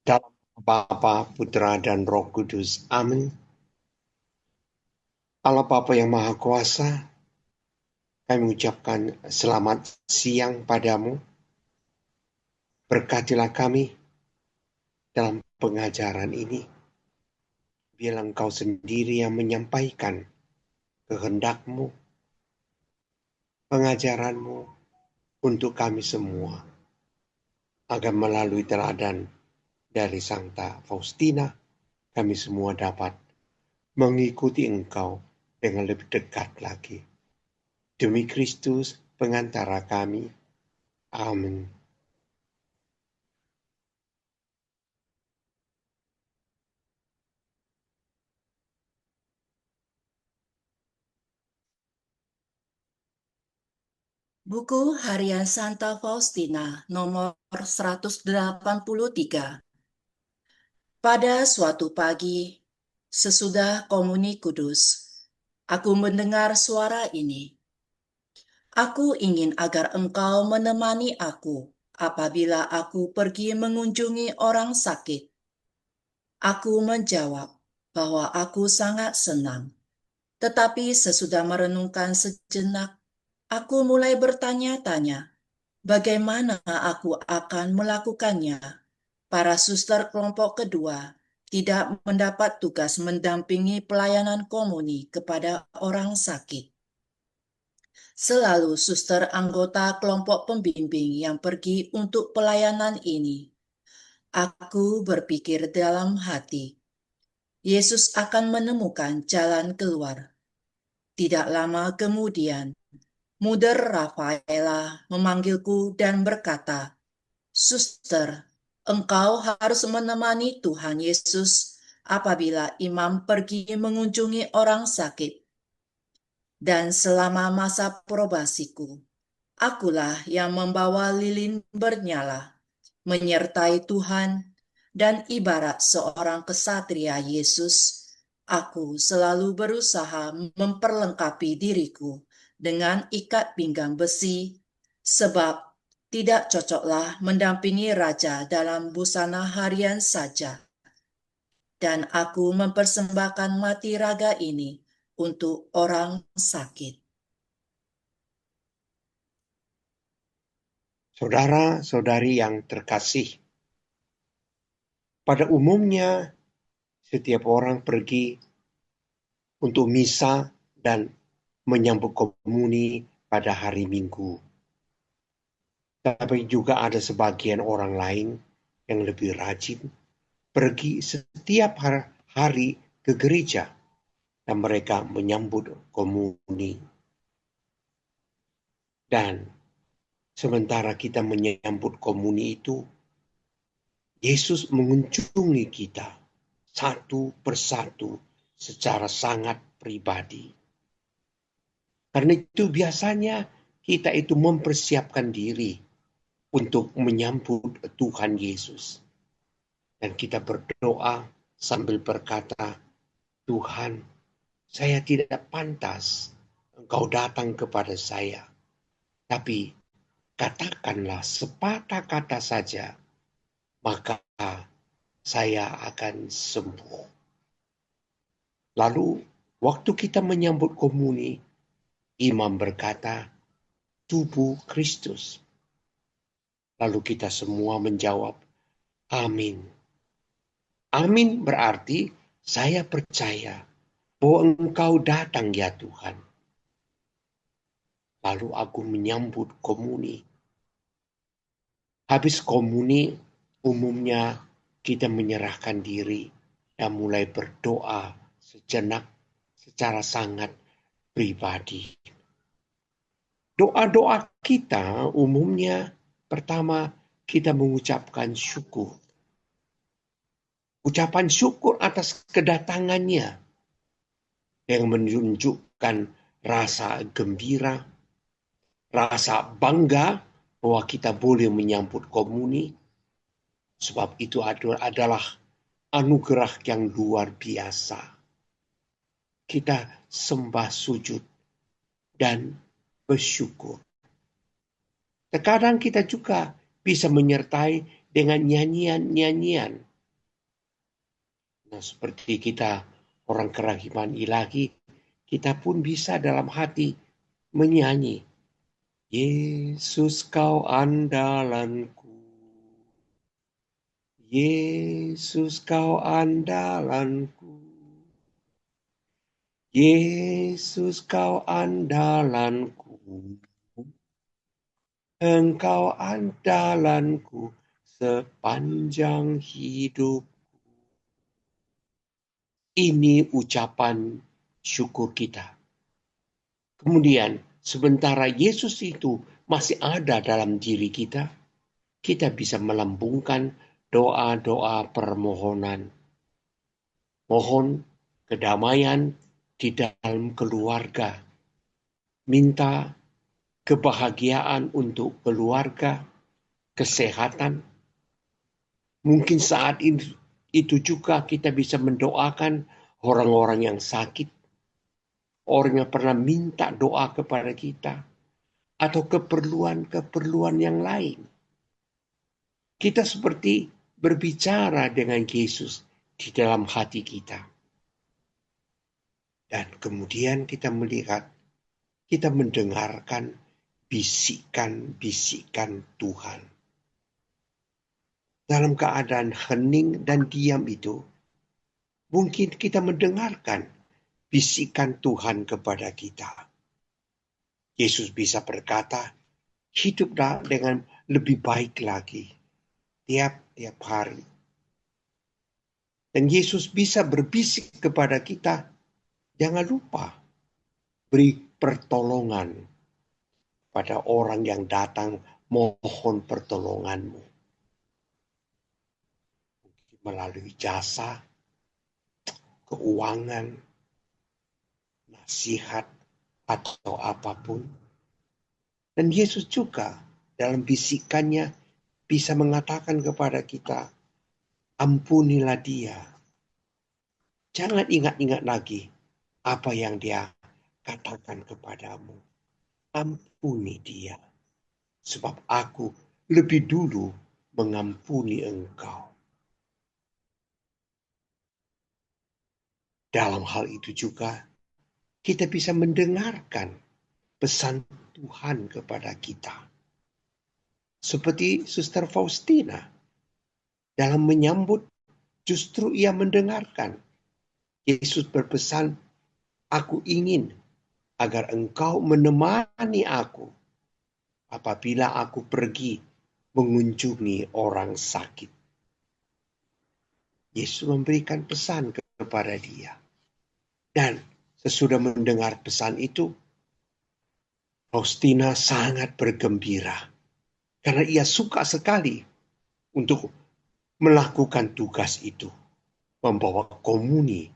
Dalam Bapa, Putra, dan Roh Kudus. Amin. Allah Bapa yang Maha Kuasa, kami mengucapkan selamat siang padamu. Berkatilah kami dalam pengajaran ini. Biarlah Engkau sendiri yang menyampaikan kehendak-Mu, pengajaran-Mu untuk kami semua. Agar melalui teladan dari Santa Faustina, kami semua dapat mengikuti Engkau dengan lebih dekat lagi. Demi Kristus, pengantara kami. Amin. Buku Harian Santa Faustina nomor 183. Pada suatu pagi, sesudah komuni kudus, aku mendengar suara ini. Aku ingin agar engkau menemani aku apabila aku pergi mengunjungi orang sakit. Aku menjawab bahwa aku sangat senang. Tetapi sesudah merenungkan sejenak, aku mulai bertanya-tanya, bagaimana aku akan melakukannya? Para suster kelompok kedua tidak mendapat tugas mendampingi pelayanan komuni kepada orang sakit. Selalu suster anggota kelompok pembimbing yang pergi untuk pelayanan ini. Aku berpikir dalam hati, Yesus akan menemukan jalan keluar. Tidak lama kemudian, Mother Rafaela memanggilku dan berkata, "Suster, engkau harus menemani Tuhan Yesus apabila imam pergi mengunjungi orang sakit." Dan selama masa probasiku, akulah yang membawa lilin bernyala, menyertai Tuhan, dan ibarat seorang kesatria Yesus, aku selalu berusaha memperlengkapi diriku dengan ikat pinggang besi, sebab tidak cocoklah mendampingi raja dalam busana harian saja. Dan aku mempersembahkan mati raga ini untuk orang sakit. Saudara-saudari yang terkasih, pada umumnya setiap orang pergi untuk misa dan menyambut komuni pada hari Minggu. Tapi juga ada sebagian orang lain yang lebih rajin pergi setiap hari ke gereja dan mereka menyambut komuni. Dan sementara kita menyambut komuni itu, Yesus mengunjungi kita satu persatu secara sangat pribadi. Karena itu biasanya kita itu mempersiapkan diri untuk menyambut Tuhan Yesus. Dan kita berdoa sambil berkata, "Tuhan, saya tidak pantas Engkau datang kepada saya. Tapi katakanlah sepatah kata saja, maka saya akan sembuh." Lalu waktu kita menyambut komuni, imam berkata, "Tubuh Kristus." Lalu kita semua menjawab, "Amin." Amin berarti saya percaya bahwa Engkau datang ya Tuhan. Lalu aku menyambut komuni. Habis komuni, umumnya kita menyerahkan diri dan mulai berdoa sejenak secara sangat pribadi. Doa-doa kita umumnya pertama kita mengucapkan syukur. Ucapan syukur atas kedatangannya yang menunjukkan rasa gembira, rasa bangga bahwa kita boleh menyambut komuni, sebab itu adalah anugerah yang luar biasa. Kita sembah sujud dan bersyukur. Terkadang kita juga bisa menyertai dengan nyanyian-nyanyian Nah, seperti kita orang kerahiman ilahi, kita pun bisa dalam hati menyanyi, Yesus kau andalanku, Yesus kau andalanku, Yesus kau andalanku, Engkau andalanku sepanjang hidup. Ini ucapan syukur kita. Kemudian, sementara Yesus itu masih ada dalam diri kita, kita bisa melambungkan doa-doa permohonan. Mohon kedamaian di dalam keluarga. Minta kebahagiaan untuk keluarga, kesehatan. Mungkin saat itu juga kita bisa mendoakan orang-orang yang sakit, orang yang pernah minta doa kepada kita, atau keperluan-keperluan yang lain. Kita seperti berbicara dengan Yesus di dalam hati kita. Dan kemudian kita melihat, kita mendengarkan bisikan-bisikan Tuhan. Dalam keadaan hening dan diam itu, mungkin kita mendengarkan bisikan Tuhan kepada kita. Yesus bisa berkata, hiduplah dengan lebih baik lagi tiap-tiap hari. Dan Yesus bisa berbisik kepada kita, jangan lupa beri pertolongan pada orang yang datang mohon pertolonganmu. Melalui jasa, keuangan, nasihat, atau apapun. Dan Yesus juga dalam bisikannya bisa mengatakan kepada kita, ampunilah dia. Jangan ingat-ingat lagi apa yang dia katakan kepadamu. Ampuni dia. Sebab aku lebih dulu mengampuni engkau. Dalam hal itu juga, kita bisa mendengarkan pesan Tuhan kepada kita. Seperti Suster Faustina, dalam menyambut justru ia mendengarkan. Yesus berpesan, aku ingin agar engkau menemani aku apabila aku pergi mengunjungi orang sakit. Yesus memberikan pesan kepada dia. Dan sesudah mendengar pesan itu, Faustina sangat bergembira. Karena ia suka sekali untuk melakukan tugas itu. Membawa komuni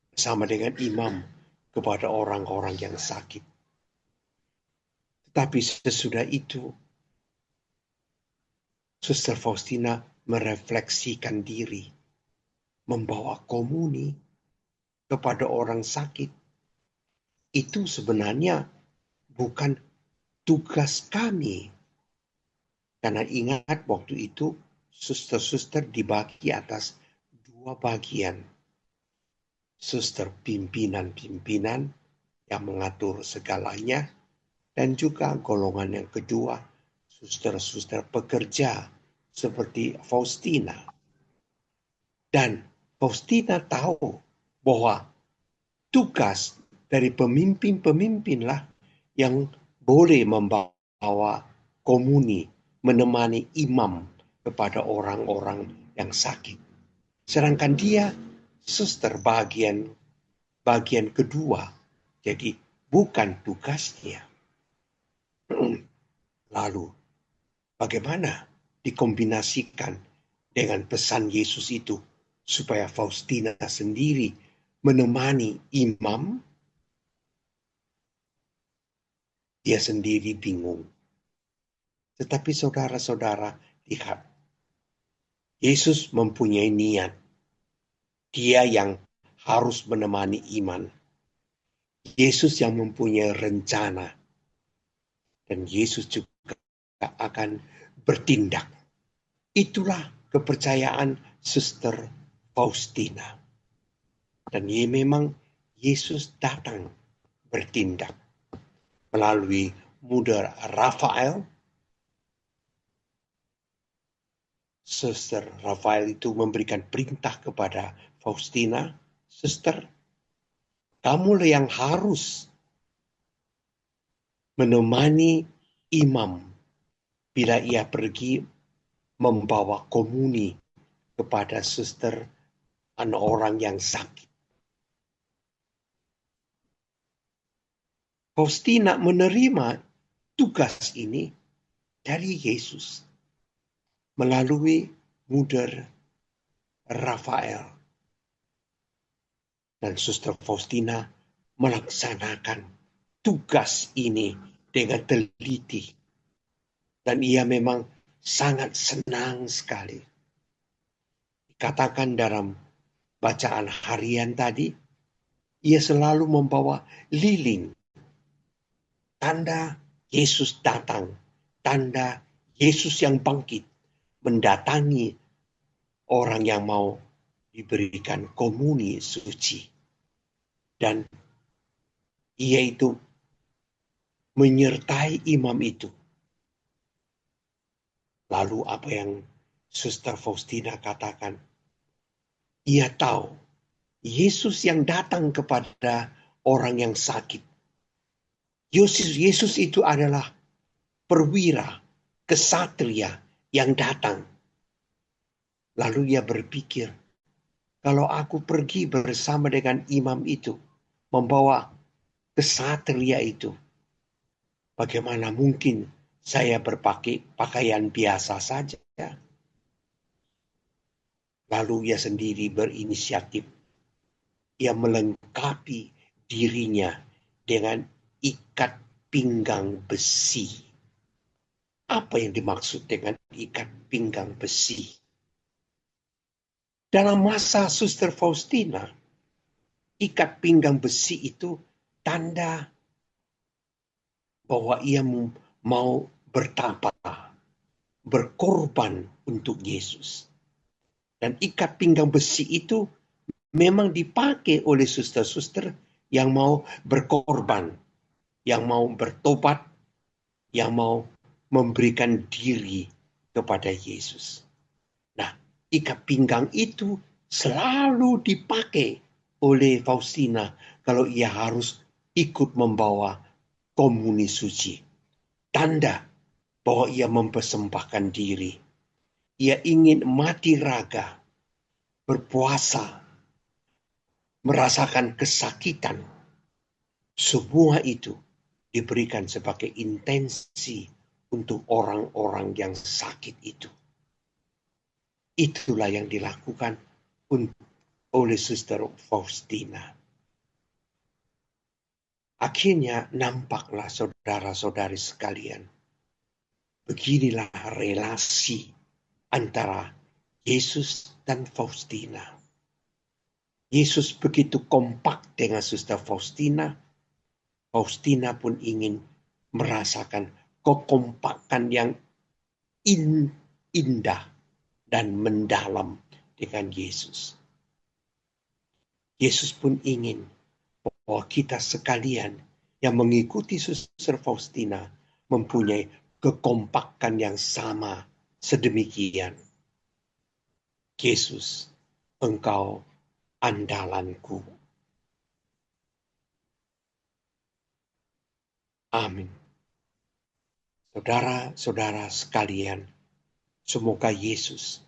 bersama dengan imam kepada orang-orang yang sakit. Tetapi sesudah itu, Suster Faustina merefleksikan diri. Membawa komuni kepada orang sakit. Itu sebenarnya bukan tugas kami. Karena ingat waktu itu suster-suster dibagi atas dua bagian. Suster pimpinan-pimpinan yang mengatur segalanya. Dan juga golongan yang kedua, suster-suster pekerja seperti Faustina. Dan Faustina tahu bahwa tugas dari pemimpin-pemimpinlah yang boleh membawa komuni, menemani imam kepada orang-orang yang sakit. Sedangkan dia suster bagian kedua, jadi bukan tugasnya. Lalu bagaimana dikombinasikan dengan pesan Yesus itu supaya Faustina sendiri menemani imam? Dia sendiri bingung. Tetapi saudara-saudara, lihat. Yesus mempunyai niat. Dia yang harus menemani iman. Yesus yang mempunyai rencana. Dan Yesus juga akan bertindak. Itulah kepercayaan Suster Faustina. Dan memang Yesus datang bertindak melalui muda Rafael. Suster Rafael itu memberikan perintah kepada Faustina, "Suster, kamu yang harus menemani imam bila ia pergi membawa komuni kepada suster anak orang yang sakit." Faustina menerima tugas ini dari Yesus melalui muda Rafael. Dan suster Faustina melaksanakan tugas ini dengan teliti. Dan ia memang sangat senang sekali. Dikatakan dalam bacaan harian tadi, ia selalu membawa lilin. Tanda Yesus datang, tanda Yesus yang bangkit, mendatangi orang yang mau diberikan komuni suci. Dan ia itu menyertai imam itu. Lalu apa yang Suster Faustina katakan? Ia tahu Yesus yang datang kepada orang yang sakit. Yesus itu adalah perwira, kesatria yang datang. Lalu ia berpikir, kalau aku pergi bersama dengan imam itu, membawa kesatria itu, bagaimana mungkin saya berpakaian biasa saja? Lalu ia sendiri berinisiatif. Ia melengkapi dirinya dengan ikat pinggang besi. Apa yang dimaksud dengan ikat pinggang besi? Dalam masa Suster Faustina, ikat pinggang besi itu tanda bahwa ia mau bertapa, berkorban untuk Yesus. Dan ikat pinggang besi itu memang dipakai oleh suster-suster yang mau berkorban, yang mau bertobat, yang mau memberikan diri kepada Yesus. Nah, ikat pinggang itu selalu dipakai oleh Faustina kalau ia harus ikut membawa komuni suci. Tanda bahwa ia mempersembahkan diri. Ia ingin mati raga, berpuasa, merasakan kesakitan. Semua itu diberikan sebagai intensi untuk orang-orang yang sakit itu. Itulah yang dilakukan oleh Suster Faustina. Akhirnya nampaklah saudara-saudari sekalian. Beginilah relasi antara Yesus dan Faustina. Yesus begitu kompak dengan Suster Faustina. Faustina pun ingin merasakan kekompakan yang indah dan mendalam dengan Yesus. Yesus pun ingin bahwa kita sekalian yang mengikuti Suster Faustina mempunyai kekompakan yang sama sedemikian. Yesus, Engkau andalanku. Amin. Saudara-saudara sekalian, semoga Yesus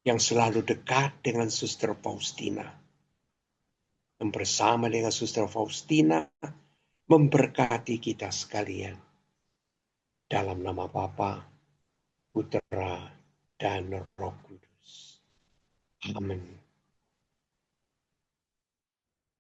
yang selalu dekat dengan Suster Faustina, dan bersama dengan Suster Faustina memberkati kita sekalian. Dalam nama Bapa, Putra, dan Roh Kudus. Amin.